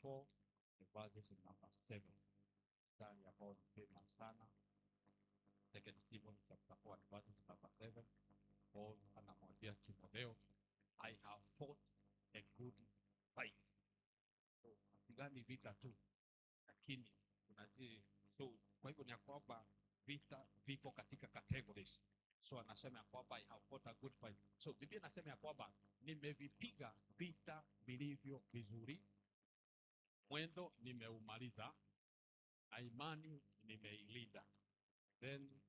4 verses number 7. Mstari ambao ni pema sana. 2 Timothy chapter 4 verses number 7. Paul anamwambia Timotheo, I have fought a good fight. So, hapigani vita tu, lakini tunazidi. So, kwa hivyo ni kwamba vita viko katika categories. So, anasema kwamba I have fought a good fight. So, Biblia inasema kwamba nimevipiga vita vilivyo vizuri, mwendo nimeumaliza, na imani nimeilinda. Then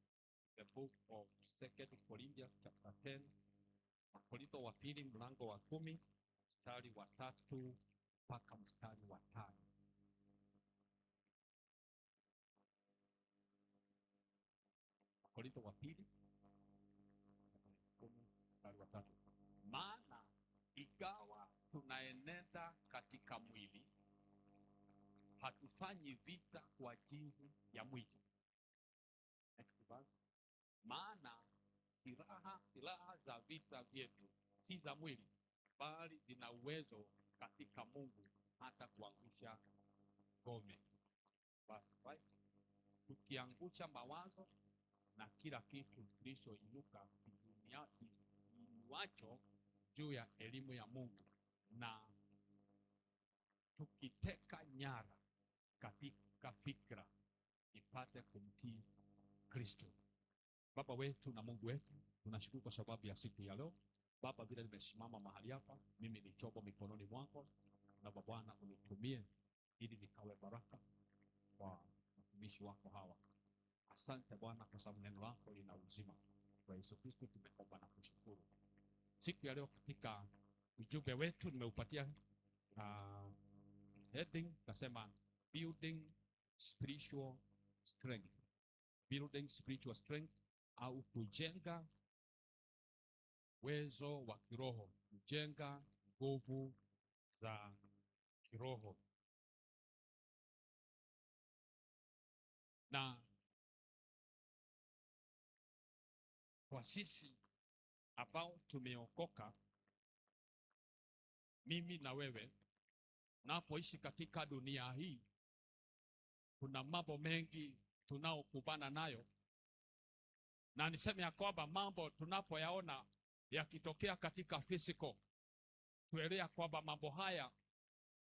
the book of 2 Corinthians chapter 10, Wakorintho wa pili mlango wa 10 mstari wa 3 mpaka mstari wa 5. Wakorintho wa pili 10 mstari wa 3. Maana ingawa tunaenenda katika mwili, hatufanyi vita kwa ajili ya mwili. Maana silaha za vita vyetu si za mwili, bali zina uwezo katika Mungu hata kuangusha ngome. Basi tukiangusha mawazo na kila kitu kilichoinuka kiinuacho juu ya elimu ya Mungu, na tukiteka nyara katika fikra ipate kumtii Kristo. Baba wetu na Mungu wetu, tunashukuru kwa sababu ya siku ya leo. Baba, vile nimesimama mahali hapa, mimi ni chombo mikononi mwako, na Bwana unitumie ili nikawe baraka kwa watumishi wako hawa. Asante Bwana kwa sababu neno lako lina uzima. Kwa Yesu Kristo tumeomba na kushukuru. Siku ya leo katika ujumbe wetu nimeupatia heading, nasema building spiritual strength. Building spiritual strength, au kujenga uwezo wa kiroho, kujenga nguvu za kiroho. Na kwa sisi ambao tumeokoka, mimi na wewe, napoishi katika dunia hii, kuna mambo mengi tunaokumbana nayo. Na niseme ya kwamba mambo tunapoyaona yakitokea katika physical, tuelewa kwamba mambo haya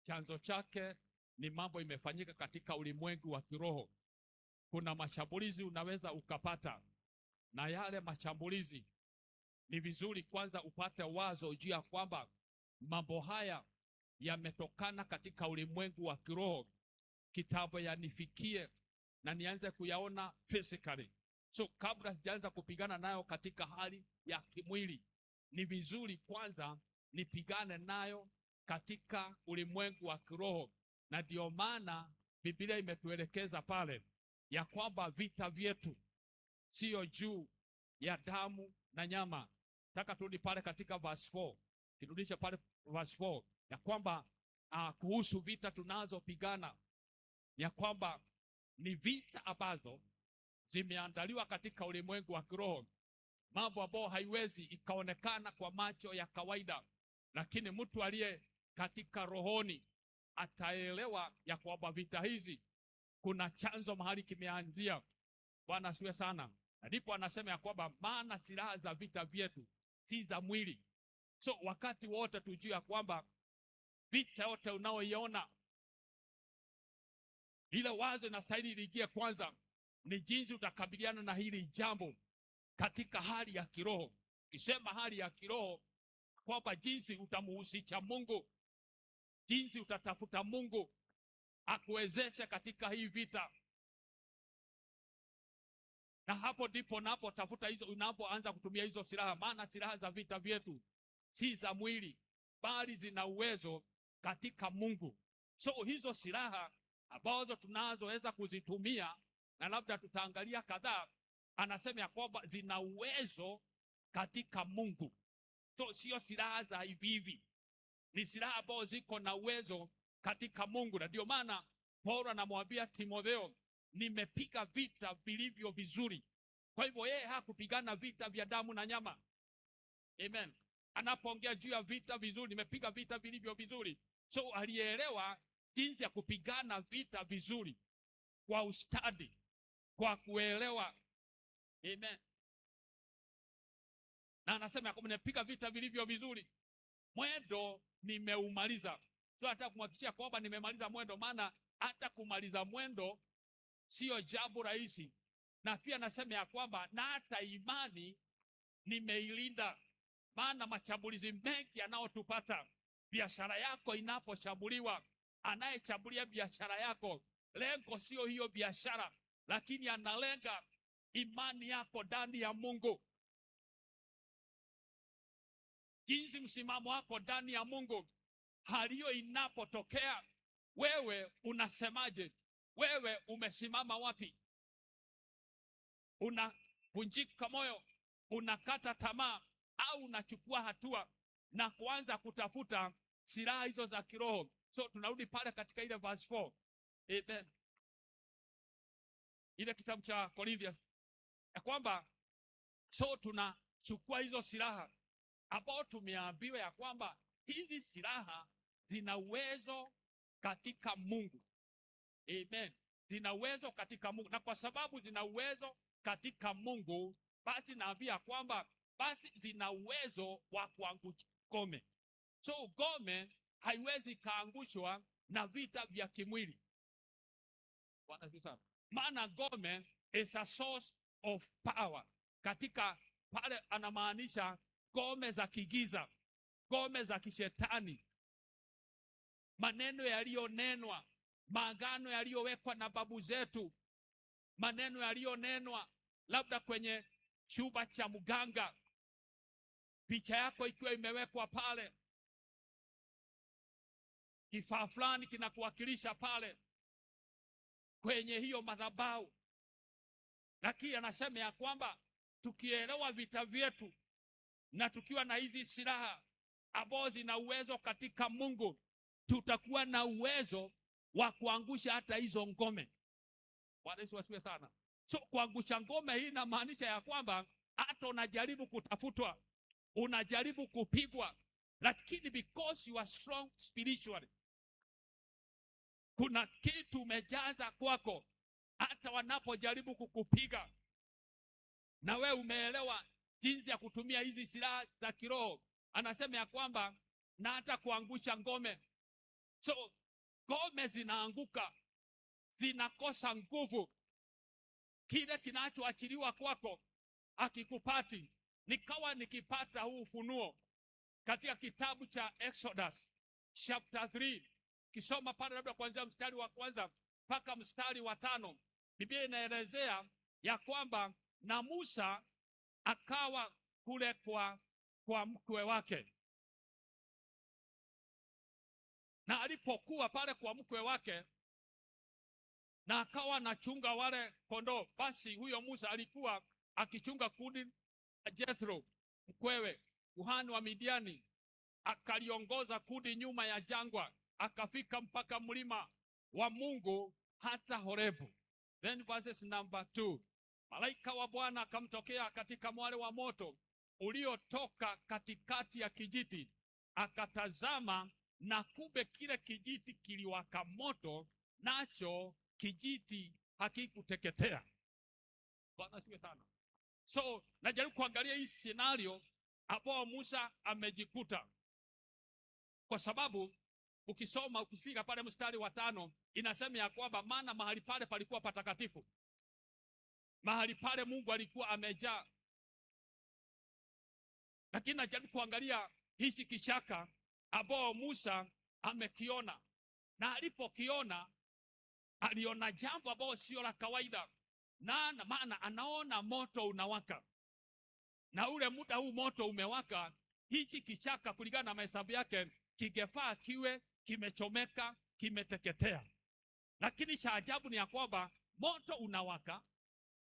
chanzo chake ni mambo imefanyika katika ulimwengu wa kiroho. Kuna mashambulizi unaweza ukapata, na yale mashambulizi ni vizuri kwanza upate wazo juu ya kwamba mambo haya yametokana katika ulimwengu wa kiroho, kitambo yanifikie na nianze kuyaona physically. So kabla sijaanza kupigana nayo katika hali ya kimwili, ni vizuri kwanza nipigane nayo katika ulimwengu wa kiroho. Na ndio maana Biblia imetuelekeza pale ya kwamba vita vyetu sio juu ya damu na nyama. Nataka turudi pale katika verse 4. Kirudisha pale verse 4 ya kwamba kuhusu vita tunazopigana, ya kwamba ni vita ambazo zimeandaliwa katika ulimwengu wa kiroho, mambo ambayo haiwezi ikaonekana kwa macho ya kawaida, lakini mtu aliye katika rohoni ataelewa ya kwamba vita hizi kuna chanzo mahali kimeanzia. Bwana asifiwe sana. Ndipo anasema ya kwamba maana silaha za vita vyetu si za mwili. So wakati wote tujue ya kwamba vita yote unaoiona, ile wazo inastahili liingie kwanza ni jinsi utakabiliana na hili jambo katika hali ya kiroho. Kisema hali ya kiroho, kwamba jinsi utamuhusisha Mungu, jinsi utatafuta Mungu akuwezeshe katika hii vita. Na hapo ndipo unapotafuta hizo, unapoanza kutumia hizo silaha. Maana silaha za vita vyetu si za mwili, bali zina uwezo katika Mungu. So hizo silaha ambazo tunazoweza kuzitumia, na labda tutaangalia kadhaa, anasema ya kwamba zina uwezo katika Mungu. So sio silaha za hivi, ni silaha ambazo ziko na uwezo katika Mungu. Na ndio maana Paulo anamwambia Timotheo, nimepiga vita vilivyo vizuri. Kwa hivyo yeye hakupigana vita vya damu na nyama. Amen. Anapoongea juu ya vita vizuri, nimepiga vita vilivyo vizuri. So alielewa jinsi ya kupigana vita vizuri kwa ustadi, kwa kuelewa. Amen. Na anasema ya kwamba nimepiga vita vilivyo vizuri, mwendo nimeumaliza. So hata kumhakikishia kwamba nimemaliza mwendo, maana hata kumaliza mwendo sio jambo rahisi. Na pia anasema ya kwamba na hata imani nimeilinda, maana mashambulizi mengi yanayotupata, biashara yako inaposhambuliwa, anayeshambulia biashara yako lengo sio hiyo biashara, lakini analenga imani yako ndani ya Mungu, jinsi msimamo wako ndani ya Mungu. Hali hiyo inapotokea, wewe unasemaje? Wewe umesimama wapi? Unavunjika moyo, unakata tamaa, au unachukua hatua na kuanza kutafuta silaha hizo za kiroho? So tunarudi pale katika ile verse 4. Amen. Ile kitabu cha Corinthians, ya kwamba so tunachukua hizo silaha ambao tumeambiwa ya kwamba hizi silaha zina uwezo katika Mungu. Amen. Zina uwezo katika Mungu, na kwa sababu zina uwezo katika Mungu, basi naambia kwamba basi zina uwezo wa kuangusha ngome. So ngome haiwezi kaangushwa na vita vya kimwili. Maana ngome is a source of power. Katika pale anamaanisha ngome za kigiza, ngome za kishetani, maneno yaliyonenwa, maagano yaliyowekwa na babu zetu, maneno yaliyonenwa labda kwenye chumba cha mganga, picha yako ikiwa imewekwa pale, kifaa fulani kinakuwakilisha pale kwenye hiyo madhabahu. Lakini anasema ya kwamba tukielewa vita vyetu na tukiwa na hizi silaha ambazo zina uwezo katika Mungu, tutakuwa na uwezo wa kuangusha hata hizo ngome. Bwana Yesu asifiwe sana. So kuangusha ngome hii inamaanisha ya kwamba hata unajaribu kutafutwa, unajaribu kupigwa, lakini because you are strong spiritually, kuna kitu umejaza kwako, hata wanapojaribu kukupiga na we umeelewa jinsi ya kutumia hizi silaha za kiroho. Anasema ya kwamba na hata kuangusha ngome. So ngome zinaanguka, zinakosa nguvu. Kile kinachoachiliwa kwako akikupati. Nikawa nikipata huu ufunuo katika kitabu cha Exodus chapter 3, kisoma pale labda kuanzia mstari wa kwanza mpaka mstari wa 5, Biblia inaelezea ya kwamba na Musa akawa kule kwa mkwe wake, na alipokuwa pale kwa mkwe wake na akawa anachunga wale kondoo, basi huyo Musa alikuwa akichunga kundi la Jethro mkwewe, kuhani wa Midiani. Akaliongoza kundi nyuma ya jangwa, akafika mpaka mlima wa Mungu hata Horebu. Then verses number 2. Malaika wa Bwana akamtokea katika mwale wa moto uliotoka katikati ya kijiti. Akatazama, na kumbe kile kijiti kiliwaka moto, nacho kijiti hakikuteketea. Bwana asifiwe sana. So najaribu kuangalia hii scenario ambao Musa amejikuta, kwa sababu ukisoma ukifika pale mstari wa 5 inasema ya kwamba maana mahali pale palikuwa patakatifu, mahali pale Mungu alikuwa amejaa. Lakini najaribu kuangalia hichi kichaka ambao Musa amekiona, na alipokiona aliona jambo ambalo sio la kawaida. Na maana anaona moto unawaka, na ule muda huu moto umewaka, hichi kichaka kulingana na mahesabu yake kingefaa kiwe kimechomeka, kimeteketea. Lakini cha ajabu ni ya kwamba moto unawaka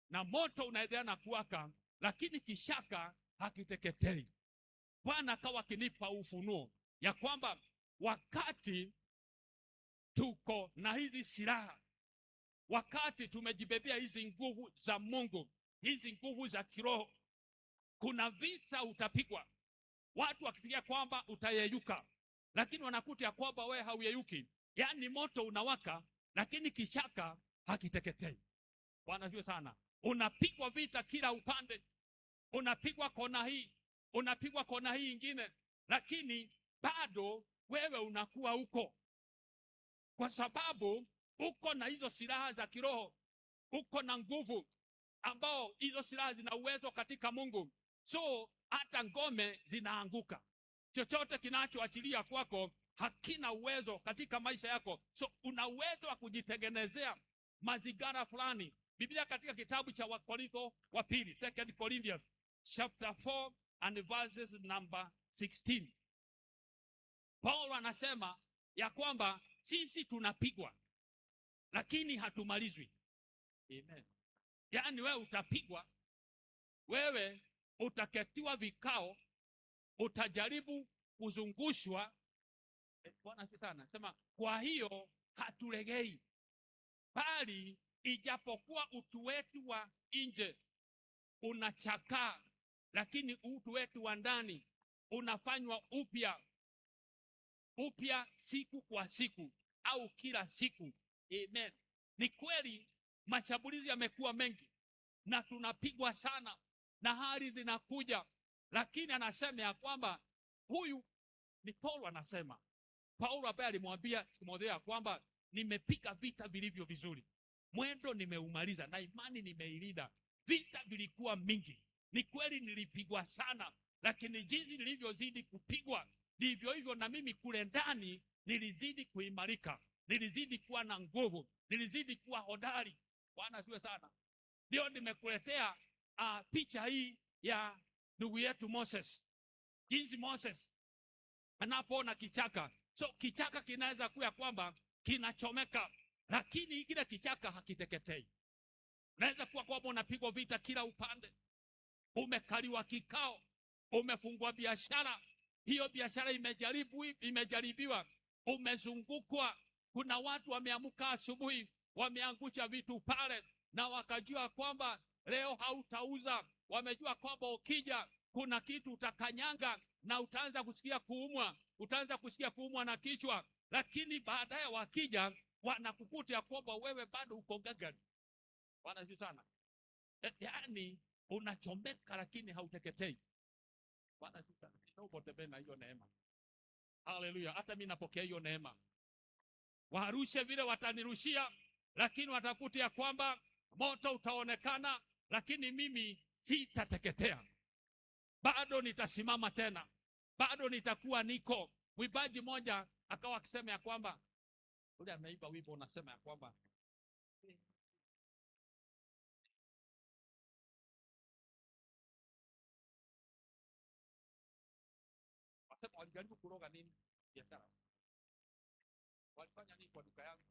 na moto unaendelea na kuwaka, lakini kichaka hakiteketei. Bwana akawa akinipa ufunuo ya kwamba wakati tuko na hizi silaha, wakati tumejibebea hizi nguvu za Mungu, hizi nguvu za kiroho, kuna vita utapigwa. Watu wakifikia kwamba utayeyuka, lakini wanakuta ya kwamba wewe hauyeyuki. Yaani moto unawaka lakini kichaka hakiteketei. Bwana asifiwe sana. Unapigwa vita kila upande. Unapigwa kona hii, unapigwa kona hii ingine, lakini bado wewe unakuwa huko. Kwa sababu uko na hizo silaha za kiroho, uko na nguvu ambao hizo silaha zina uwezo katika Mungu. So hata ngome zinaanguka. Chochote kinachoachilia kwako hakina uwezo katika maisha yako. So una uwezo wa kujitengenezea mazingira fulani. Biblia katika kitabu cha Wakorintho wa pili, 2 Corinthians chapter 4 and verses number 16. Paulo anasema ya kwamba sisi tunapigwa lakini hatumalizwi. Amen. Yaani wewe utapigwa, wewe utaketiwa vikao, utajaribu kuzungushwa. Bwana sana. Sema kwa hiyo hatulegei, bali ijapokuwa utu wetu wa nje unachakaa, lakini utu wetu wa ndani unafanywa upya siku kwa siku au kila siku. Amen. Ni kweli mashambulizi yamekuwa mengi na tunapigwa sana na hali zinakuja, lakini anasema ya kwamba huyu ni Paulo. Anasema Paulo ambaye alimwambia Timotheo ya kwamba nimepiga vita vilivyo vizuri, mwendo nimeumaliza na imani nimeilinda. Vita vilikuwa mingi, ni kweli nilipigwa sana, lakini jinsi nilivyozidi kupigwa ndivyo hivyo na mimi kule ndani nilizidi kuimarika, nilizidi kuwa na nguvu, nilizidi kuwa hodari. Bwana asifiwe sana. Ndio nimekuletea picha hii ya ndugu yetu Moses. Jinsi Moses anapoona kichaka. So kichaka kinaweza kuwa kwamba kinachomeka, lakini kile kichaka hakiteketei. Naweza kuwa kwamba unapigwa vita kila upande, umekaliwa kikao, umefungwa biashara, hiyo biashara imejaribiwa, umezungukwa. Kuna watu wameamka asubuhi, wameangusha vitu pale na wakajua kwamba leo hautauza. Wamejua kwamba ukija kuna kitu utakanyanga na utaanza kusikia kuumwa, utaanza kusikia kuumwa na kichwa, lakini baadaye wakija wanakukuta kwamba wewe bado uko gagani. Bwana sana. Yaani unachomeka lakini hauteketei. Bwana sana. Ndio na hiyo neema. Haleluya. Hata mimi napokea hiyo neema. Warushe vile watanirushia, lakini watakuta kwamba moto utaonekana, lakini mimi sitateketea. Bado nitasimama tena. Bado nitakuwa niko. Mwimbaji mmoja akawa akisema ya kwamba ule ameimba wimbo unasema ya kwamba walijaribu kuroga nini biashara. Walifanya nini kwa duka yangu?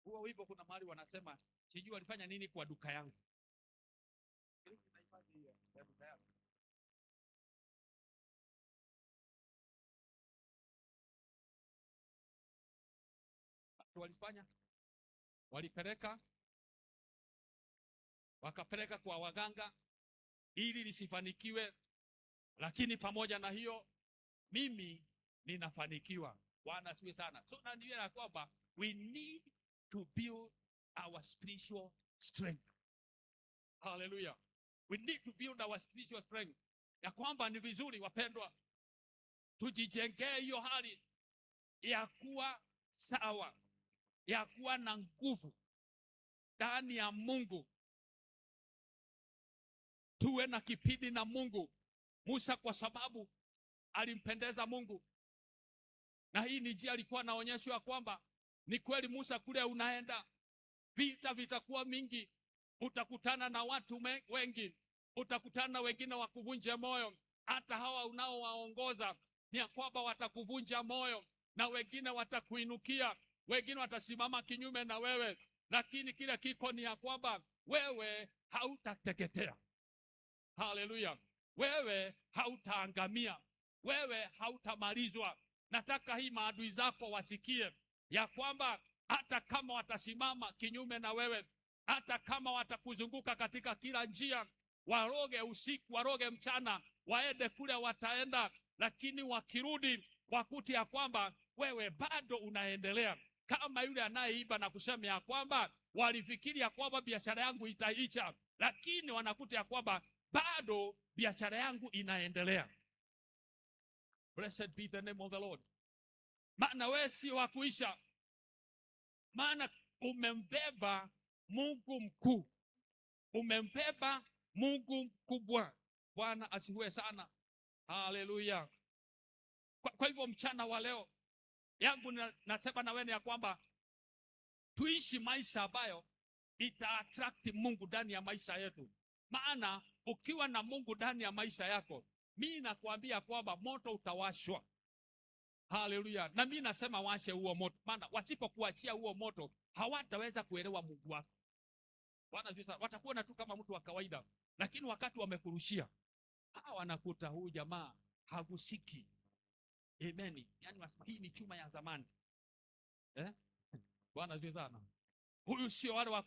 Huo wimbo kuna mahali wanasema sijui walifanya nini kwa duka yangu. Walifanya, walipeleka, wakapeleka kwa waganga ili lisifanikiwe, lakini pamoja na hiyo mimi ninafanikiwa. Bwana asifiwe sana. So na ndio ya kwamba we need to build our spiritual strength. Hallelujah. We need to build our spiritual strength. Ya kwamba ni vizuri wapendwa tujijengee hiyo hali ya kuwa sawa, ya kuwa na nguvu ndani ya Mungu. Tuwe na kipindi na Mungu. Musa kwa sababu alimpendeza Mungu, na hii ni njia alikuwa anaonyeshwa kwamba ni kweli Musa kule unaenda, vita vitakuwa mingi, utakutana na watu wengi, utakutana na wengine wakuvunje moyo. Hata hawa unaowaongoza ni kwamba watakuvunja moyo, na wengine watakuinukia, wengine watasimama kinyume na wewe, lakini kile kiko ni ya kwamba wewe hautateketea. Haleluya. Wewe hautaangamia, wewe hautamalizwa. Nataka hii maadui zako wasikie ya kwamba hata kama watasimama kinyume na wewe, hata kama watakuzunguka katika kila njia, waroge usiku, waroge mchana, waende kule wataenda, lakini wakirudi wakute ya kwamba wewe bado unaendelea kama yule anayeiba na kusema ya kwamba walifikiri ya kwamba biashara yangu itaisha, lakini wanakuta ya kwamba bado biashara yangu inaendelea. Blessed be the name of the Lord. Maana wewe si wa kuisha, maana umembeba Mungu mkuu, umembeba Mungu mkubwa. Bwana asifiwe sana. Haleluya. Kwa hivyo mchana wa leo yangu nasema na wewe ya kwamba tuishi maisha ambayo ita-attract Mungu ndani ya maisha yetu. Maana ukiwa na Mungu ndani ya maisha yako, mimi nakwambia kwamba moto utawashwa. Haleluya. Na mimi nasema washe huo moto, maana wasipokuachia huo moto hawataweza kuelewa Mungu wako. Bwana Yesu, watakuona tu kama mtu wa kawaida, lakini wakati wamekurushia wanakuta huyu jamaa hagusiki. Amen. Yaani hii ni chuma ya zamani. Bwana Yesu sana. Huyu sio wale wa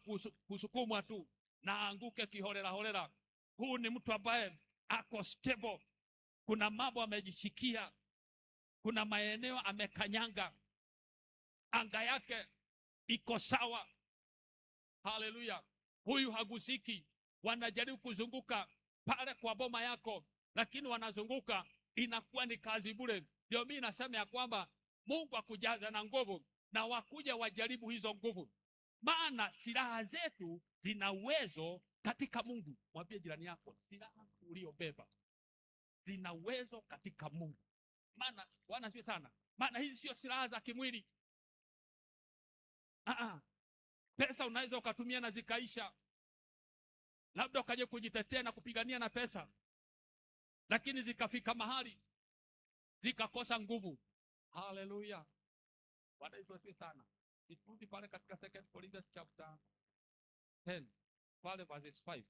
kusukumwa tu na anguke kiholela holela. Huyu ni mtu ambaye ako stable. Kuna mambo amejishikia. Kuna maeneo amekanyanga. Anga yake iko sawa. Haleluya. Huyu hagusiki. Wanajaribu kuzunguka pale kwa boma yako, lakini wanazunguka inakuwa ni kazi bure. Ndio mimi nasema ya kwamba Mungu akujaza na nguvu na wakuja wajaribu hizo nguvu. Maana silaha zetu zina uwezo katika Mungu. Mwambie jirani yako, silaha uliobeba zina uwezo katika Mungu. Maana Bwana sio sana. Maana hizi sio silaha za kimwili. Pesa unaweza ukatumia na zikaisha. Labda ukaje kujitetea na kupigania na pesa, lakini zikafika mahali zikakosa nguvu. Haleluya. Bwana Yesu asifiwe sana. Turudi pale katika 2 Corinthians chapter 10 pale verse 5.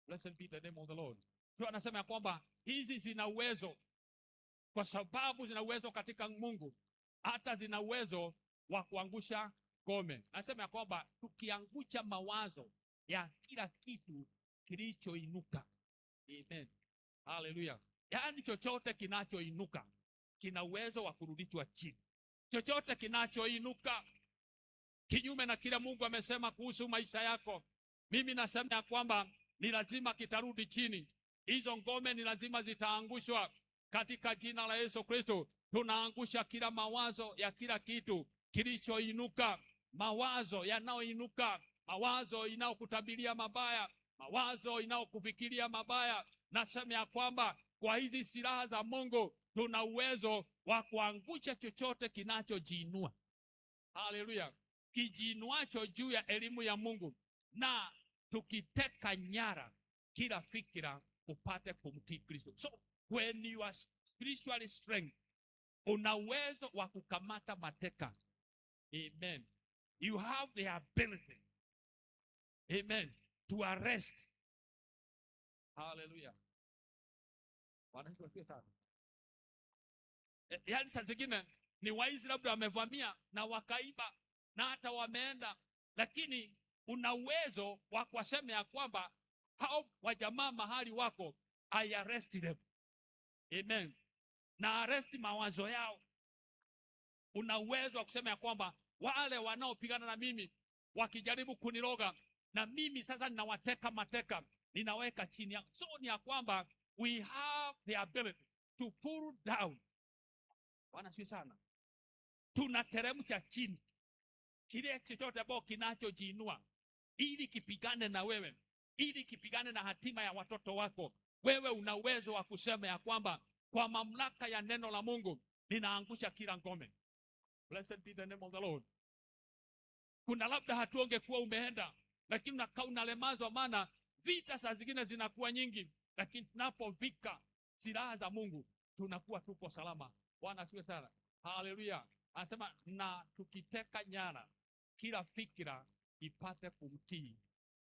Blessed be the name of the Lord. Tu anasema ya kwamba hizi zina uwezo, kwa sababu zina uwezo katika Mungu, hata zina uwezo wa kuangusha ngome. Anasema ya kwamba tukiangusha mawazo ya kila kitu kilichoinuka. Amen. Haleluya. Yaani chochote kinachoinuka kina uwezo wa kurudishwa chini. Chochote kinachoinuka kinyume na kile Mungu amesema kuhusu maisha yako, mimi nasema ya kwamba ni lazima kitarudi chini. Hizo ngome ni lazima zitaangushwa katika jina la Yesu Kristo. Tunaangusha kila mawazo ya kila kitu kilichoinuka, mawazo yanayoinuka, mawazo inayokutabiria mabaya, mawazo inayokufikiria mabaya. Nasema ya kwamba kwa hizi silaha za Mungu tuna uwezo wa kuangusha chochote kinachojiinua. Haleluya. Kijiinuacho juu ya elimu ya Mungu, na tukiteka nyara kila fikira upate kumtii Kristo. So when you are spiritually strength, una uwezo wa kukamata mateka. Amen. You have the ability, amen, to arrest. Hallelujah. Bwana Yesu asifiwe sana. Yaani saa zingine ni waizi labda wamevamia na wakaiba na hata wameenda, lakini una uwezo wa kusema ya kwamba hao wajamaa mahali wako, I arrest them. Amen. Na arrest mawazo yao. Una uwezo wa kusema ya kwamba wale wanaopigana na mimi wakijaribu kuniroga, na mimi sasa ninawateka mateka, ninaweka chini yangu. So ni ya kwamba we have the ability to pull down. Bwana sifi sana. Tunateremsha chini kile chochote ambao kinachojiinua ili kipigane na wewe, ili kipigane na hatima ya watoto wako. Wewe una uwezo wa kusema ya kwamba kwa mamlaka ya neno la Mungu ninaangusha kila ngome. Blessed be the name of the Lord. Kuna labda hatuongekuwa umeenda, lakini unakaa unalemazwa, maana vita saa zingine zinakuwa nyingi, lakini tunapovika silaha za Mungu tunakuwa tuko salama. Bwana asifiwe sana. Haleluya. Anasema na tukiteka nyara kila fikira ipate kumtii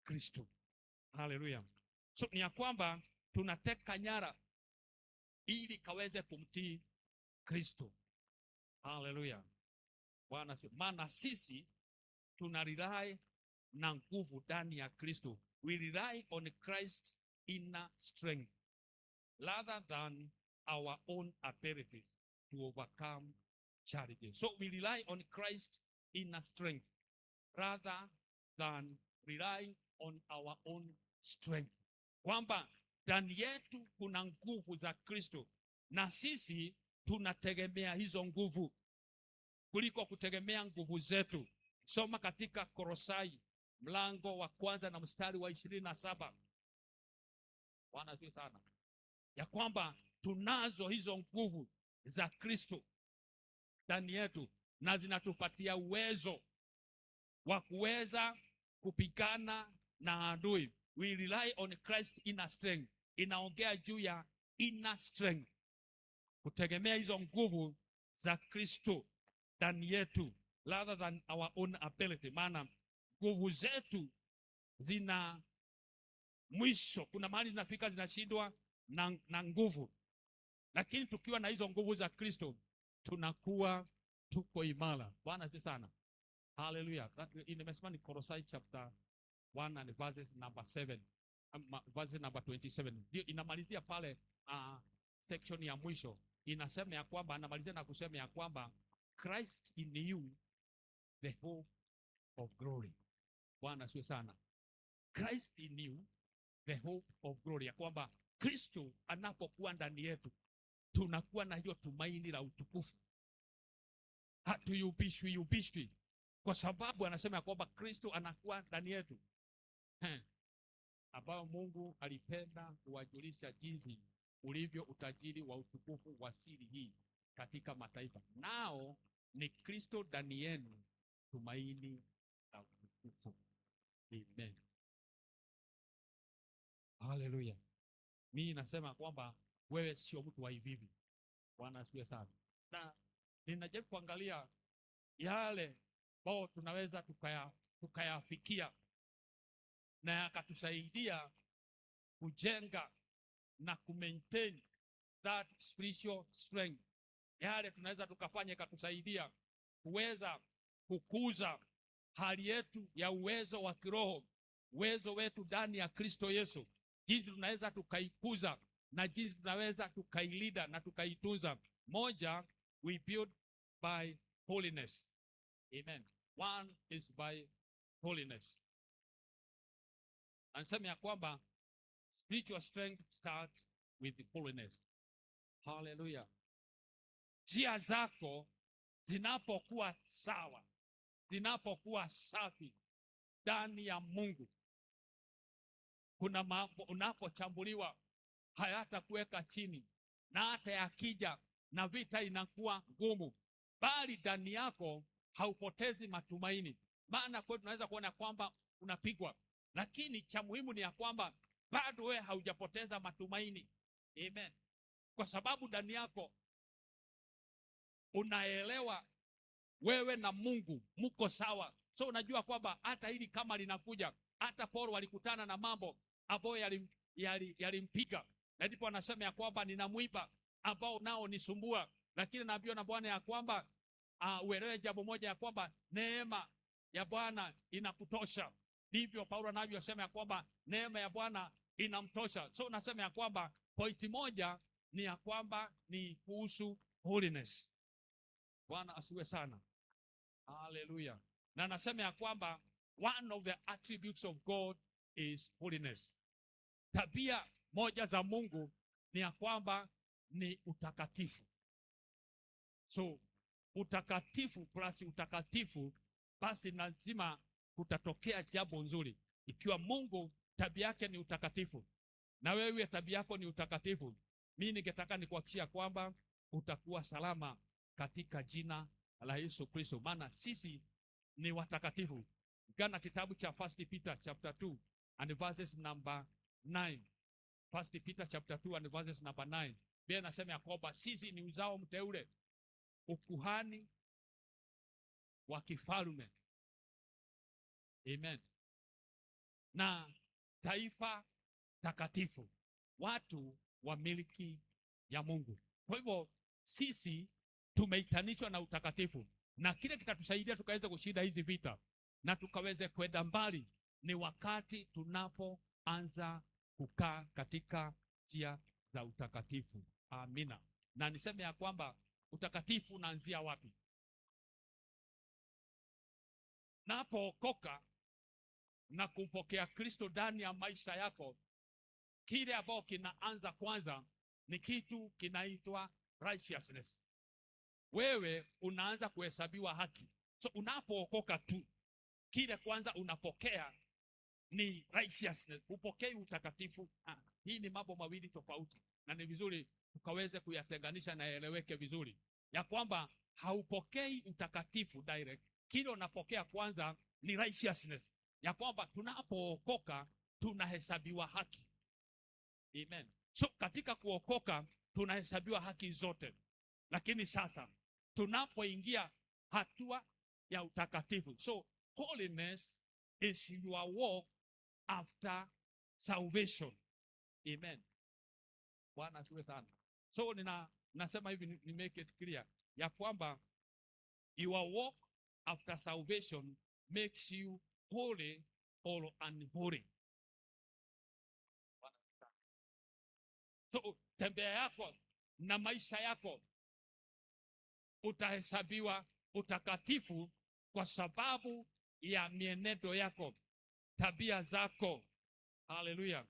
Kristo. Haleluya. So ni ya kwamba tunateka nyara ili kaweze kumtii Kristo. Haleluya. Bwana asifiwe. Maana sisi tunarely na nguvu ndani ya Kristo. We rely on Christ inner strength rather than our own ability to overcome challenges. So we rely on Christ's inner strength rather than relying on our own strength. Kwamba ndani yetu kuna nguvu za Kristo na sisi tunategemea hizo nguvu kuliko kutegemea nguvu zetu. Soma katika Kolosai mlango wa 1 na mstari wa 27. Bwana asifiwe sana. Ya kwamba tunazo hizo nguvu za Kristo ndani yetu na zinatupatia uwezo wa kuweza kupigana na adui. We rely on Christ inner strength. Inaongea juu ya inner strength, kutegemea hizo nguvu za Kristo ndani yetu rather than our own ability. Maana nguvu zetu zina mwisho, kuna mahali zinafika zinashindwa na nguvu, lakini tukiwa na hizo nguvu za Kristo tunakuwa tuko imara. Bwana asifiwe sana. Hallelujah. Nimesema ni Kolosai chapter 1 and verses number 7, verses number 27. Ndio inamalizia pale section ya mwisho. Inasema ya kwamba, anamalizia na kusema ya kwamba Christ in you, the hope of glory. Bwana asifiwe sana. Christ in you, the hope of glory. Ya kwamba Kristo anapokuwa ndani yetu tunakuwa na hiyo tumaini la utukufu. Hatuyumbishwi kwa sababu anasema ya kwamba Kristo anakuwa ndani yetu, ambao Mungu alipenda kuwajulisha jinsi ulivyo utajiri wa utukufu wa siri hii katika mataifa, nao ni Kristo ndani yenu, tumaini la utukufu. Amen. Hallelujah. Mimi nasema kwamba wewe sio mtu wa hivi. Bwana asifiwe sana. Na ninajaribu kuangalia yale ambao tunaweza tukayafikia na yakatusaidia kujenga na kumaintain that spiritual strength. Yale tunaweza tukafanya ikatusaidia kuweza kukuza hali yetu ya uwezo wa kiroho, uwezo wetu ndani ya Kristo Yesu, jinsi tunaweza tukaikuza na jinsi tunaweza tukailida na tukaitunza. Moja, we build by holiness. Amen. One is by holiness. Anasema ya kwamba spiritual strength starts with holiness. Hallelujah. Njia zako zinapokuwa sawa, zinapokuwa safi ndani ya Mungu, kuna mambo unapochambuliwa hayatakuweka chini, na hata yakija na vita inakuwa ngumu, bali ndani yako haupotezi matumaini. Maana kwa tunaweza kuona kwamba unapigwa, lakini cha muhimu ni ya kwamba bado wewe haujapoteza matumaini. Amen. Kwa sababu ndani yako unaelewa wewe na Mungu mko sawa. So unajua kwamba hata hili kama linakuja, hata Paulo alikutana na mambo ambayo yalimpiga, na ndipo anasema ya kwamba nina mwiba ambao nao nisumbua, lakini naambiwa na Bwana ya kwamba uelewe jambo moja, ya kwamba neema ya Bwana inakutosha. Ndivyo Paulo anavyosema ya kwamba neema ya Bwana inamtosha. So nasema ya kwamba pointi moja ni ya kwamba ni kuhusu holiness. Bwana asiwe sana. Hallelujah. Na nasema ya kwamba one of the attributes of God is holiness. Tabia moja za Mungu ni ya kwamba ni utakatifu. So utakatifu plus utakatifu, basi lazima kutatokea jambo nzuri. Ikiwa Mungu tabia yake ni utakatifu na wewe tabia yako ni utakatifu, mimi ningetaka nikuhakikishia kwamba utakuwa salama katika jina la Yesu Kristo, maana sisi ni watakatifu. Gana kitabu cha 1 Peter chapter 2 and verses number 9. 1 Peter chapter 2 and verses number 9. Biblia inasema ya kwamba sisi ni uzao mteule, ukuhani wa kifalme. Amen. Na taifa takatifu, watu wa miliki ya Mungu. Kwa hivyo sisi tumeitanishwa na utakatifu, na kile kitatusaidia tukaweze kushinda hizi vita na tukaweze kwenda mbali ni wakati tunapoanza kukaa katika njia za utakatifu. Amina. Na niseme ya kwamba utakatifu unaanzia wapi? Napookoka na kumpokea Kristo ndani ya maisha yako, kile ambao kinaanza kwanza ni kitu kinaitwa righteousness. Wewe unaanza kuhesabiwa haki. So unapookoka tu, kile kwanza unapokea ni righteousness. Upokei utakatifu. Hii ni mambo mawili tofauti, na ni vizuri tukaweze kuyatenganisha na yaeleweke vizuri, ya kwamba haupokei utakatifu direct. Kile unapokea kwanza ni righteousness, ya kwamba tunapookoka tunahesabiwa haki. Amen. So katika kuokoka tunahesabiwa haki zote, lakini sasa tunapoingia hatua ya utakatifu, so holiness is your walk after salvation. Amen. Bwana asifiwe sana. So nasema hivi, ni make it clear ya kwamba your walk after salvation makes you holy or unholy. So tembea yako na maisha yako utahesabiwa utakatifu kwa sababu ya mienendo yako, tabia zako. Haleluya.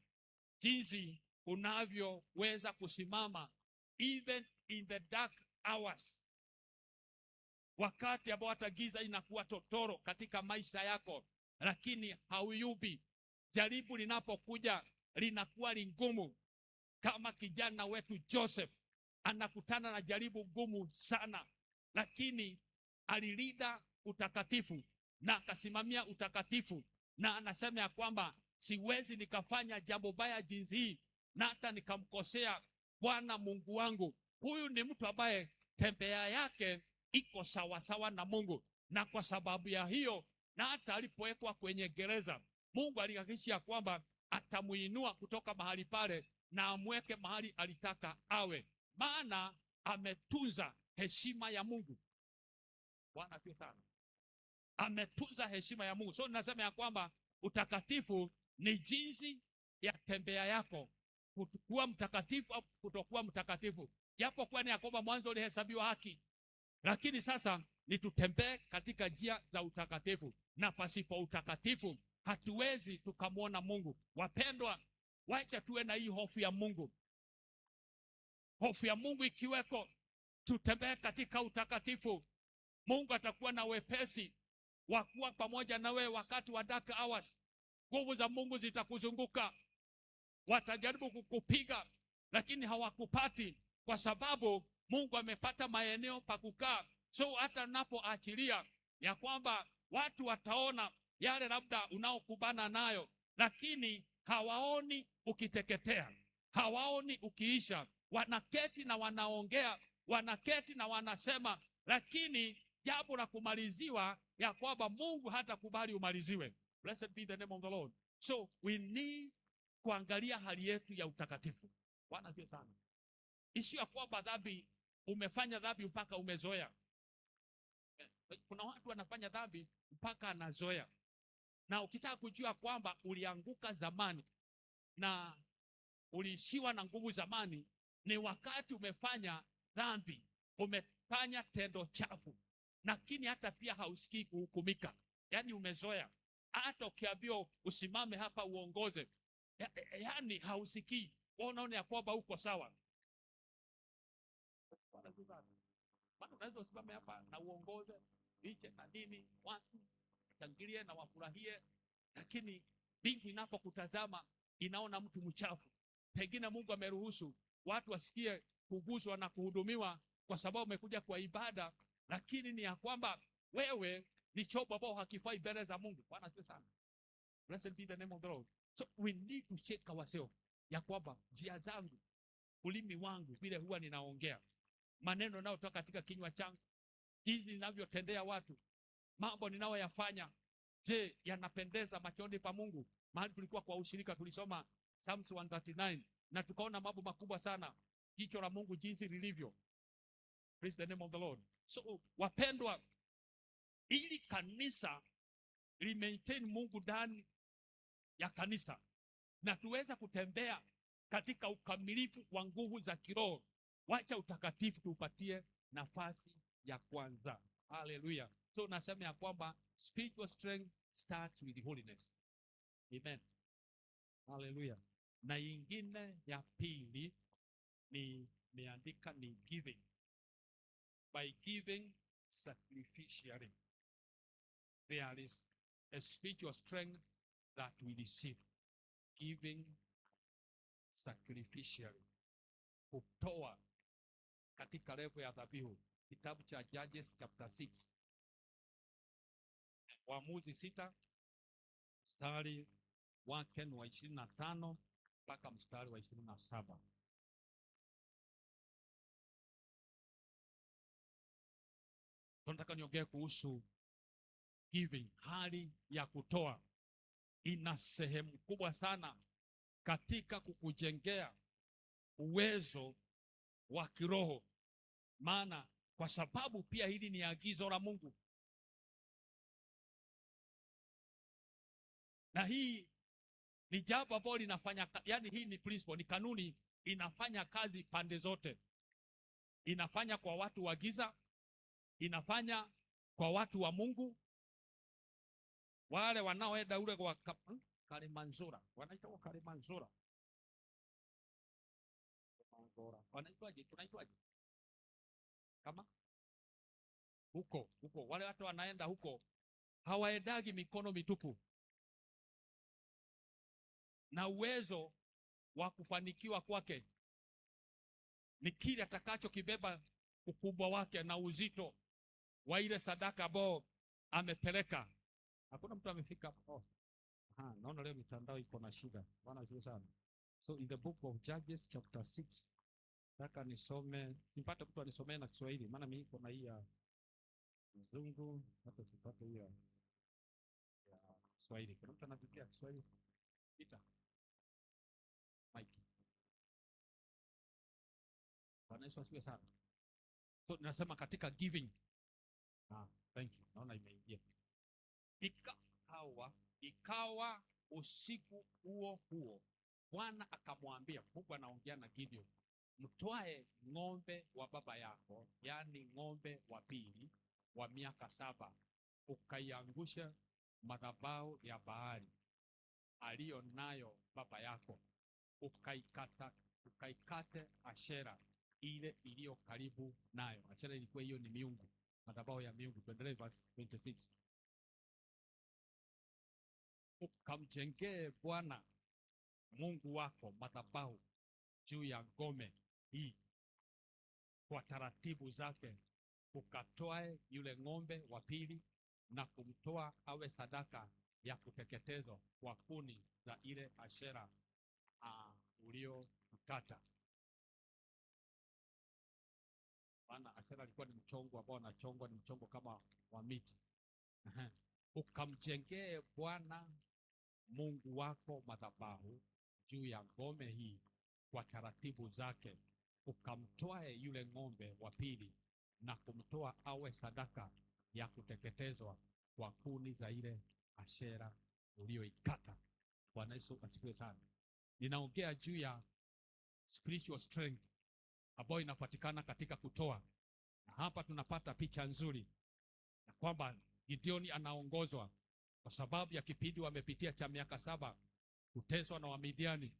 Jinsi unavyoweza kusimama even in the dark hours, wakati ambao hata giza inakuwa totoro katika maisha yako, lakini hauyubi. Jaribu linapokuja linakuwa lingumu, kama kijana wetu Joseph anakutana na jaribu gumu sana, lakini alilinda utakatifu na akasimamia utakatifu, na anasema ya kwamba siwezi nikafanya jambo baya jinsi hii na hata nikamkosea Bwana Mungu wangu. Huyu ni mtu ambaye tembea yake iko sawasawa na Mungu, na kwa sababu ya hiyo, na hata alipowekwa kwenye gereza, Mungu alihakikisha kwamba atamuinua kutoka mahali pale na amweke mahali alitaka awe, maana ametunza heshima ya Mungu. Bwana asifiwe sana. Ametunza heshima ya Mungu. So ninasema ya kwamba utakatifu ni jinsi ya tembea yako, kuwa mtakatifu au kutokuwa mtakatifu. Japo kwani ya kwamba mwanzo ulihesabiwa haki, lakini sasa ni tutembee katika njia za utakatifu, na pasipo utakatifu hatuwezi tukamwona Mungu. Wapendwa, wacha tuwe na hii hofu ya Mungu. Hofu ya Mungu ikiweko, tutembee katika utakatifu, Mungu atakuwa na wepesi wa kuwa pamoja na wewe wakati wa dark hours. Nguvu za Mungu zitakuzunguka. Watajaribu kukupiga, lakini hawakupati, kwa sababu Mungu amepata maeneo pa kukaa. So hata unapoachilia ya kwamba watu wataona yale labda unaokubana nayo, lakini hawaoni ukiteketea, hawaoni ukiisha. Wanaketi na wanaongea, wanaketi na wanasema, lakini jambo la kumaliziwa ya kwamba Mungu hatakubali umaliziwe. Blessed be the name of the Lord. So we need kuangalia hali yetu ya utakatifu. Bwana asifiwe sana. Isi ya kwamba dhambi, umefanya dhambi mpaka umezoea. Kuna watu wanafanya dhambi mpaka anazoea. Na ukitaka kujua kwamba ulianguka zamani na uliishiwa na nguvu zamani, ni wakati umefanya dhambi, umefanya tendo chafu, lakini hata pia hausikii kuhukumika. Yani umezoea. Hata ukiambiwa usimame hapa uongoze, yani hausikii. Unaona ya kwamba uko sawa. Maana unaweza usimame hapa na uongoze liche na nini, watu shangilie na wafurahie, lakini bingu inapokutazama inaona mtu mchafu. Pengine Mungu ameruhusu watu wasikie kuguswa na kuhudumiwa kwa sababu umekuja kwa ibada, lakini ni ya kwamba wewe ni chombo ambao hakifai mbele za Mungu. Bwana asifiwe sana. Blessed be the name of the Lord. So we need to check ourselves ya kwamba njia zangu, ulimi wangu, vile huwa ninaongea, maneno yanayotoka katika kinywa changu, jinsi ninavyotendea watu, mambo ninayoyafanya, je, yanapendeza machoni pa Mungu? Mahali tulikuwa kwa ushirika tulisoma Psalms 139 na tukaona mambo makubwa sana, jicho la Mungu jinsi lilivyo. Praise the name of the Lord. So wapendwa, ili kanisa maintain Mungu ndani ya kanisa na tuweza kutembea katika ukamilifu wa nguvu za kiroho, Wacha utakatifu tuupatie nafasi ya kwanza. Haleluya. So nasema ya kwamba spiritual strength starts with holiness. Amen. Haleluya. Na ingine ya pili ni meandika ni giving. By giving sacrificially, there is a spiritual strength that we receive. Giving sacrificially, kutoa katika level ya dhabihu. Kitabu cha Judges chapter 6, Waamuzi 6 mstari wake wa 25 mpaka mstari wa 27. Tunataka niongee kuhusu giving, hali ya kutoa. Ina sehemu kubwa sana katika kukujengea uwezo wa kiroho. Maana kwa sababu pia hili ni agizo la Mungu. Na hii ni jambo ambalo linafanya, yani hii ni principle, ni kanuni inafanya kazi pande zote. Inafanya kwa watu wa giza, inafanya kwa watu wa Mungu. Wale wanaoenda ule kwa Kalimanzura, wanaitwa Kalimanzura. Wanaitwaje? Tunaitwaje? Kama huko wale watu wanaenda huko hawaendagi mikono mitupu. Na uwezo wa kufanikiwa kwake ni kile atakachokibeba, ukubwa wake na uzito wa ile sadaka ambao amepeleka. Hakuna mtu amefika hapo. Naona leo mitandao iko na shida. Bwana asifiwe sana. So in the book of Judges chapter 6, nataka nisome, nipate mtu anisomee na Kiswahili, maana mimi niko na hii ya Mzungu, hata sipate hii ya Kiswahili. Kuna mtu anapitia Kiswahili? Pita. Mike. Bwana Yesu asifiwe sana. So nasema katika giving. Thank you. Naona imeingia. Ikawa usiku huo Bwana akamwambia, Mungu anaongea na Gideon, mtwae ng'ombe wa baba yako, yani ng'ombe wa pili wa miaka 7, ukaiangusha madhabahu ya Baali aliyo nayo baba yako, ukaikate Ashera ile iliyo karibu nayo. Ashera ilikuwa hiyo ni miungu, madhabahu ya miungu. Tuendelee verse 26. Ukamjengee Bwana Mungu wako madhabahu juu ya ngome hii kwa taratibu zake. Ukatoe yule ng'ombe wa pili na kumtoa awe sadaka ya kuteketezwa kwa kuni za ile Ashera uliokata. Maana Ashera alikuwa ni mchongo ambao anachongwa, ni mchongo kama wa miti. Ukamjengee Bwana Mungu wako madhabahu juu ya ngome hii kwa taratibu zake. Ukamtoe yule ng'ombe wa pili na kumtoa awe sadaka ya kuteketezwa kwa kuni za ile Ashera ulioikata. Bwana Yesu asifiwe sana. Ninaongea juu ya spiritual strength ambayo inapatikana katika kutoa. Na hapa tunapata picha nzuri na kwamba Gideoni anaongozwa kwa sababu ya kipindi wamepitia cha miaka 7 kuteswa na Wamidiani,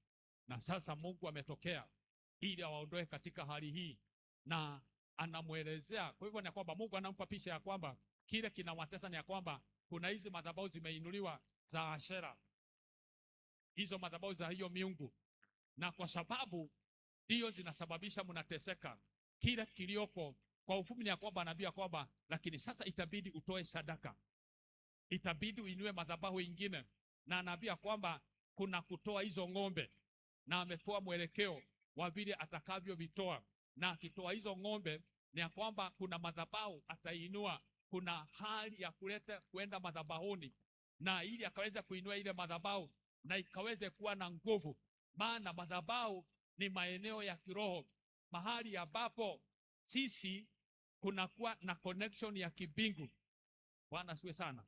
na sasa Mungu ametokea ili awaondoe katika hali hii, na anamuelezea. Kwa hivyo ni kwamba Mungu anampa picha ya kwamba kile kinawatesa ni ya kwamba kuna hizi madhabahu zimeinuliwa za Ashera, hizo madhabahu za hiyo miungu, na kwa sababu hiyo zinasababisha mnateseka. Kile kilioko kwa ufupi ni ya kwamba anaambia kwamba lakini sasa itabidi utoe sadaka, itabidi uinue madhabahu ingine, na anaambia kwamba kuna kutoa hizo ng'ombe, na ametoa mwelekeo wa vile atakavyovitoa. Na akitoa hizo ng'ombe ni ya kwamba kuna madhabahu atainua, kuna hali ya kuleta kwenda madhabahuni, na ili akaweza kuinua ile madhabahu na ikaweze kuwa na nguvu. Maana madhabahu ni maeneo ya kiroho, mahali ambapo sisi kunakuwa na connection ya kibingu. Bwana asifiwe sana.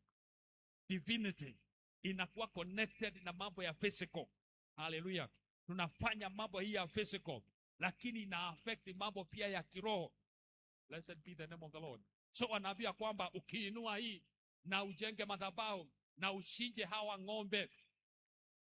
Divinity inakuwa connected na mambo ya physical. Hallelujah. Tunafanya mambo hii ya physical. lakini ina affect mambo pia ya kiroho. Blessed be the name of the Lord. So anaambia kwamba ukiinua hii na ujenge madhabahu na ushinje hawa ng'ombe.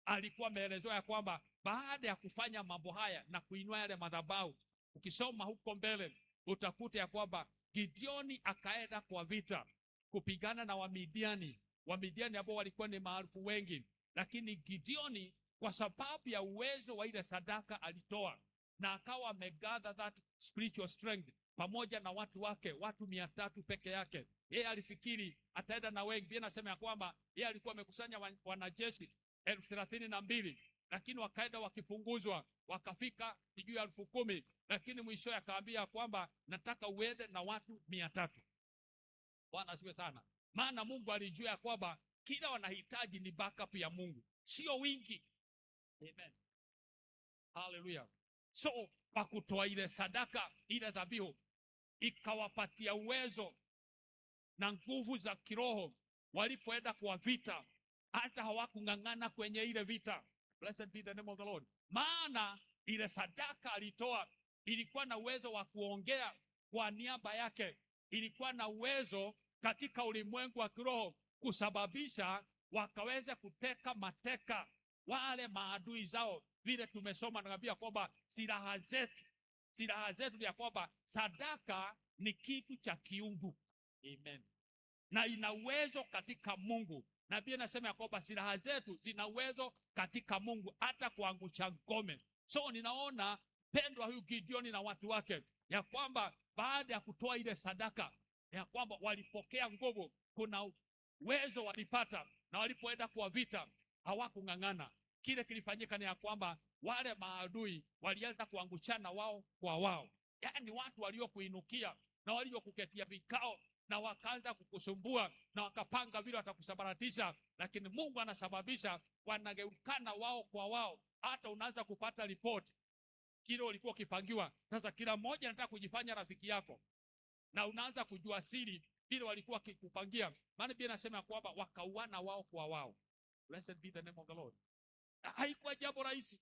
Alikuwa ameelezewa ya kwamba baada ya kufanya mambo haya na kuinua yale madhabahu, ukisoma huko mbele utakuta ya kwamba Gideoni akaenda kwa vita kupigana na Wamidiani. Wamidiani ambao walikuwa ni maarufu wengi, lakini Gideoni kwa sababu ya uwezo wa ile sadaka alitoa, na akawa amegather that spiritual strength pamoja na watu wake, watu 300 peke yake. Yeye alifikiri ataenda na wengi. Yeye anasema ya kwamba yeye alikuwa amekusanya wanajeshi 32,000, lakini wakaenda wakipunguzwa wakafika juu ya 10,000, lakini mwisho akaambia kwamba nataka uende na watu 300. Bwana asifiwe sana. Maana Mungu alijua ya kwamba kila wanahitaji ni backup ya Mungu, sio wingi. Amen. Hallelujah. So kwa kutoa ile sadaka, ile dhabihu ikawapatia uwezo na nguvu za kiroho walipoenda kwa vita, hata hawakung'ang'ana kwenye ile vita. Blessed be the name of the Lord. Maana ile sadaka alitoa ilikuwa na uwezo wa kuongea kwa niaba yake, ilikuwa na uwezo katika ulimwengu wa kiroho kusababisha wakaweza kuteka mateka wale maadui zao. Vile tumesoma naambia kwamba silaha zetu ya kwamba sadaka ni kitu cha kiungu. Amen. Na ina uwezo katika Mungu. Na pia nasema ya kwamba silaha zetu zina uwezo katika Mungu hata kuangusha ngome. So ninaona pendwa huyu Gideoni na watu wake ya kwamba baada ya kutoa ile sadaka ya kwamba walipokea nguvu, kuna uwezo walipata, na walipoenda kwa vita hawakung'ang'ana. Kile kilifanyika ni ya kwamba wale maadui walianza kuangushana wao kwa wao. Yaani watu waliokuinukia na waliokuketia vikao na wakaanza kukusumbua na wakapanga vile watakusabaratisha, lakini Mungu anasababisha wanageukana wao kwa wao. Hata unaanza kupata ripoti kile ulikuwa ukipangiwa. Sasa kila mmoja anataka kujifanya rafiki yako, na unaanza kujua siri vile walikuwa kikupangia. Maana Biblia inasema kwamba wakauana wao kwa wao. Blessed be the name of the Lord. Haikuwa jambo rahisi.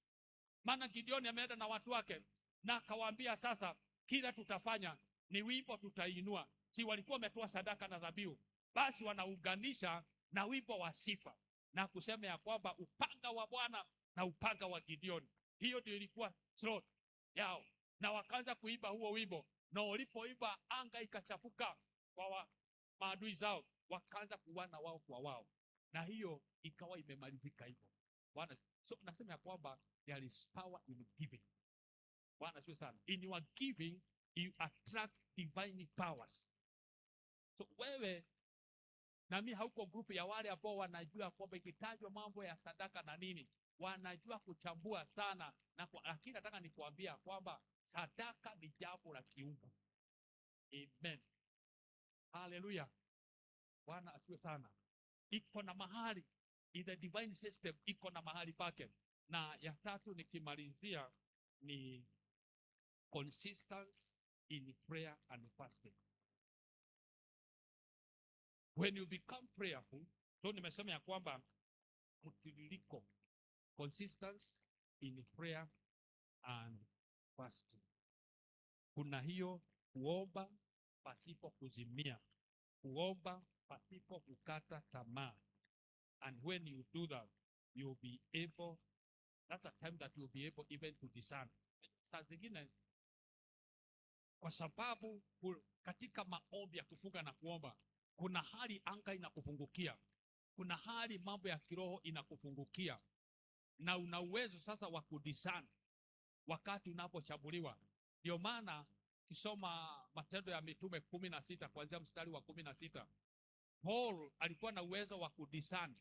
Maana Gideoni ameenda na watu wake na akawaambia sasa kila tutafanya ni wimbo tutainua. Si walikuwa wametoa sadaka na dhabihu, basi wanaunganisha na wimbo wa sifa na kusema ya kwamba upanga wa Bwana na upanga wa Gideoni. Hiyo ndio ilikuwa slot yao, na wakaanza kuimba huo wimbo, na walipoimba anga ikachafuka kwa maadui zao, wakaanza kuwana wao kwa wao, na hiyo ikawa imemalizika hivyo. Bwana, so nasema ya kwamba there is power in giving. Bwana sio sana. In your giving you attract divine powers. So wewe na mimi hauko grupu ya wale ambao wanajua kwamba ikitajwa mambo ya sadaka na nini, wanajua kuchambua sana na lakini nataka nikuambia kwamba sadaka ni jambo la kiungu. Amen. Hallelujah. Bwana asifiwe sana. Iko na mahali in the divine system, iko na mahali pake. Na ya tatu nikimalizia ni consistency in prayer and fasting. When you become prayerful, so nimesema ya kwamba mtiririko, consistency in prayer and fasting. Kuna hiyo kuomba pasipo kuzimia, kuomba pasipo kukata tamaa. And when you do that, you'll be able, that's a time that you'll be able even to discern. Saa zingine kwa sababu katika maombi ya kufunga na kuomba, kuna hali anga inakufungukia, kuna hali mambo ya kiroho inakufungukia, na una uwezo sasa wa kudiscern wakati unapochaguliwa. Ndio maana kisoma Matendo ya Mitume 16 kuanzia mstari wa 16, Paul alikuwa na uwezo wa kudiscern,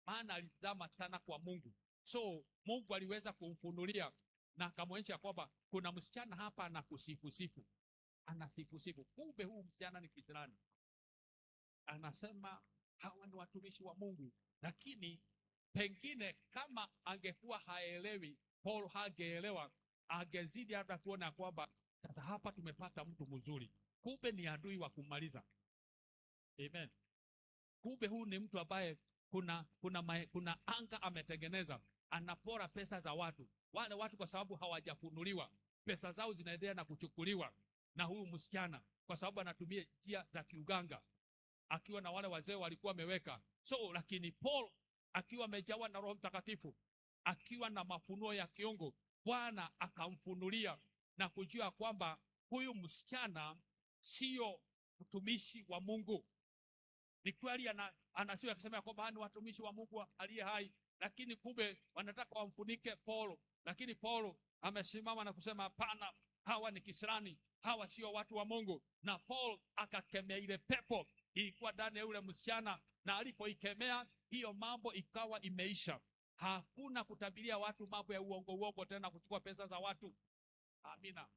maana alizama sana kwa Mungu. So Mungu aliweza kumfunulia na akamwonyesha kwamba kuna msichana hapa anakusifu, anasifu. Kumbe huu msichana ni Kiislamu. Anasema hawa ni watumishi wa Mungu, lakini pengine kama angekuwa haelewi, Paul hageelewa, angezidi hata kuona kwamba sasa hapa tumepata mtu mzuri, kumbe ni adui wa kumaliza. Amen. Kumbe huu ni mtu ambaye kuna anga ametengeneza, anapora pesa za watu. Wale watu kwa sababu hawajafunuliwa, pesa zao zinaendelea na kuchukuliwa na huyu msichana, kwa sababu anatumia njia za kiuganga, akiwa na wale wazee walikuwa wameweka. So lakini Paul akiwa amejawa na Roho Mtakatifu, akiwa na mafunuo ya kiungu, Bwana akamfunulia na kujua kwamba huyu msichana sio mtumishi wa Mungu. Ni kweli anasiwa akisema kwamba ni watumishi wa Mungu aliye hai, lakini kumbe wanataka wamfunike Paul. Lakini Paul amesimama na kusema hapana, hawa ni kisirani, hawa sio watu wa Mungu. Na Paul akakemea ile pepo ilikuwa ndani ya yule msichana, na alipoikemea hiyo mambo ikawa imeisha. Hakuna kutabiria watu mambo ya uongo tena, kuchukua pesa za watu. Amina.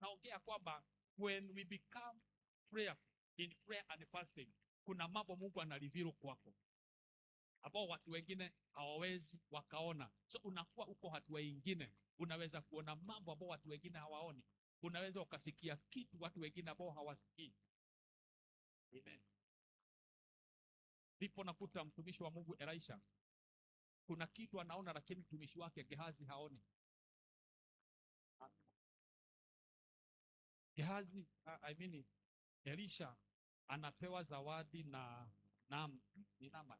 Naongea kwamba when we become prayerful in prayer and fasting, kuna mambo Mungu analiviru kwako ambao watu wengine hawawezi wakaona. So unakuwa uko hatua nyingine, unaweza kuona mambo ambao watu wengine hawaoni. Unaweza ukasikia kitu watu wengine ambao hawasikii. Amen. Ndipo nakuta mtumishi wa Mungu Elisha, kuna kitu anaona lakini mtumishi wake Gehazi haoni. Gehazi, Elisha anapewa zawadi na Naaman.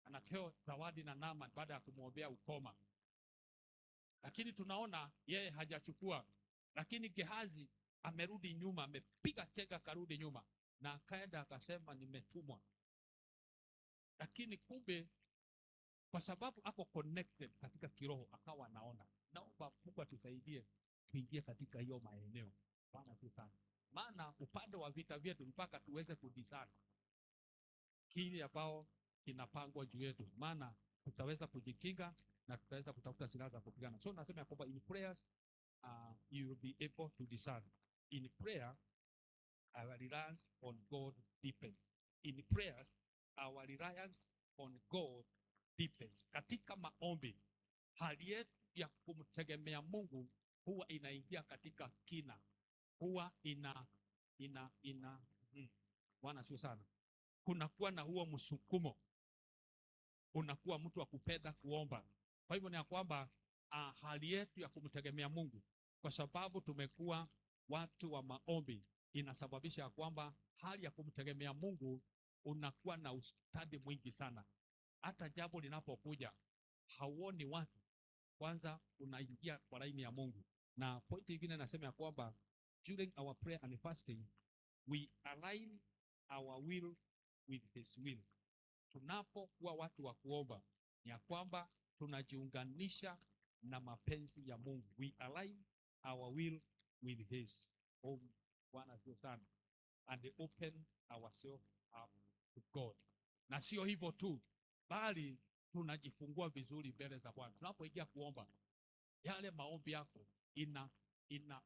Anapewa zawadi na Naaman baada ya kumwombea ukoma. Lakini tunaona yeye hajachukua. Lakini Gehazi amerudi nyuma, amepiga tega karudi nyuma, na akaenda akasema nimetumwa. Lakini kumbe kwa sababu ako connected katika kiroho, akawa anaona. Naomba Mungu atusaidie kuingia katika hiyo maeneo. Bwana tu sana. Maana upande wa vita vyetu mpaka tuweze kudiscern kile ambao kinapangwa juu yetu, maana tutaweza kujikinga na tutaweza kutafuta silaha za kupigana. So nasema kwamba in prayers you will be able to discern. In prayer our reliance on God depends. In prayers our reliance on God depends. Katika maombi hali yetu ya kumtegemea Mungu huwa inaingia katika kina, huwa Bwana sio sana. Kunakuwa na huo msukumo, unakuwa mtu wa kupenda kuomba. Kwa hivyo ni ya kwamba hali yetu ya kumtegemea Mungu, kwa sababu tumekuwa watu wa maombi, inasababisha ya kwamba hali ya kumtegemea Mungu unakuwa na ustadi mwingi sana. Hata jambo linapokuja hauoni watu, kwanza unaingia kwa laini ya Mungu. Na point nyingine nasema ya kwamba during our prayer and fasting we align our will with his will. Tunapokuwa watu wa kuomba ni ya kwamba tunajiunganisha na mapenzi ya Mungu. We align our will with his. Bwana asifiwe sana. And open ourselves up to God. Na sio hivyo tu, bali tunajifungua vizuri mbele za Bwana. Tunapoingia kuomba, yale maombi yako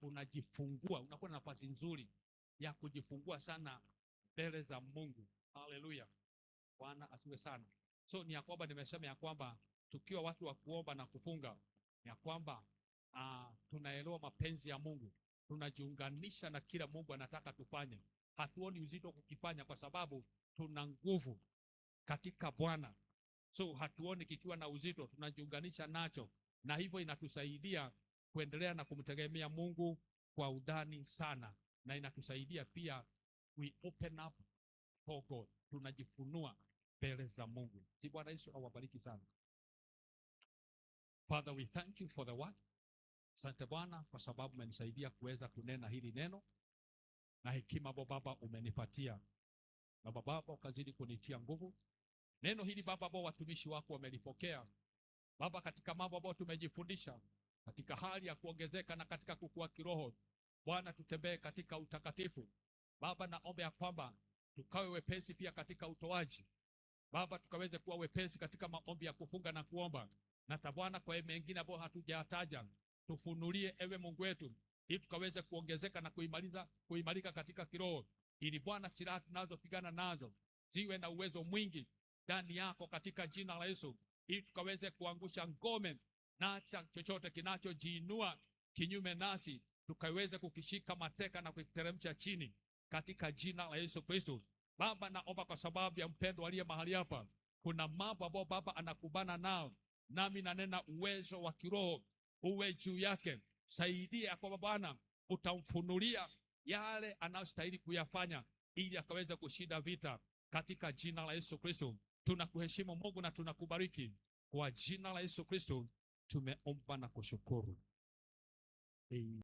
unajifungua, unakuwa na nafasi nzuri ya kujifungua sana mbele za Mungu. Haleluya. Bwana asifiwe sana. So ni ya kwamba nimesema ya kwamba tukiwa watu wa kuomba na kufunga, ni ya kwamba tunaelewa mapenzi ya Mungu. Tunajiunganisha na kila Mungu anataka tufanye. Hatuoni uzito kukifanya kwa sababu tuna nguvu katika Bwana. So hatuoni kikiwa na uzito, tunajiunganisha nacho, na hivyo inatusaidia kuendelea na kumtegemea Mungu kwa udani sana, na inatusaidia pia we open up for God. Tunajifunua mbele za Mungu. Bwana Yesu awabariki sana. Father, we thank you for the word. Asante Bwana kwa sababu umenisaidia kuweza kunena hili neno, na hekima Baba umenipatia. Na Baba ukazidi kunitia nguvu. Neno hili Baba ambao watumishi wako wamelipokea, Baba, katika mambo ambayo tumejifundisha, katika hali ya kuongezeka na katika kukua kiroho, Bwana tutembee katika utakatifu. Baba, naomba ya kwamba tukawe wepesi pia katika utoaji. Baba, tukaweze kuwa wepesi katika maombi ya kufunga na kuomba. Na Bwana, kwa mengine ambayo hatujataja, tufunulie ewe Mungu wetu, ili tukaweze kuongezeka na kuimarika katika kiroho, ili Bwana silaha tunazopigana nazo ziwe na uwezo mwingi ndani yako katika jina la Yesu, ili tukaweze kuangusha ngome na chochote kinachojiinua kinyume nasi, tukaweze kukishika mateka na kukiteremsha chini katika jina la Yesu Kristo. Baba, naomba kwa sababu ya mpendo aliye mahali hapa, kuna mambo ambayo Baba anakubana nao, nami nanena uwezo wa kiroho uwe juu yake. Saidia kwa Bwana, utamfunulia yale anayostahili kuyafanya ili akaweze kushinda vita, katika jina la Yesu Kristo. Tunakuheshimu Mungu na tunakubariki kwa jina la Yesu Kristo tumeomba na kushukuru. Amen.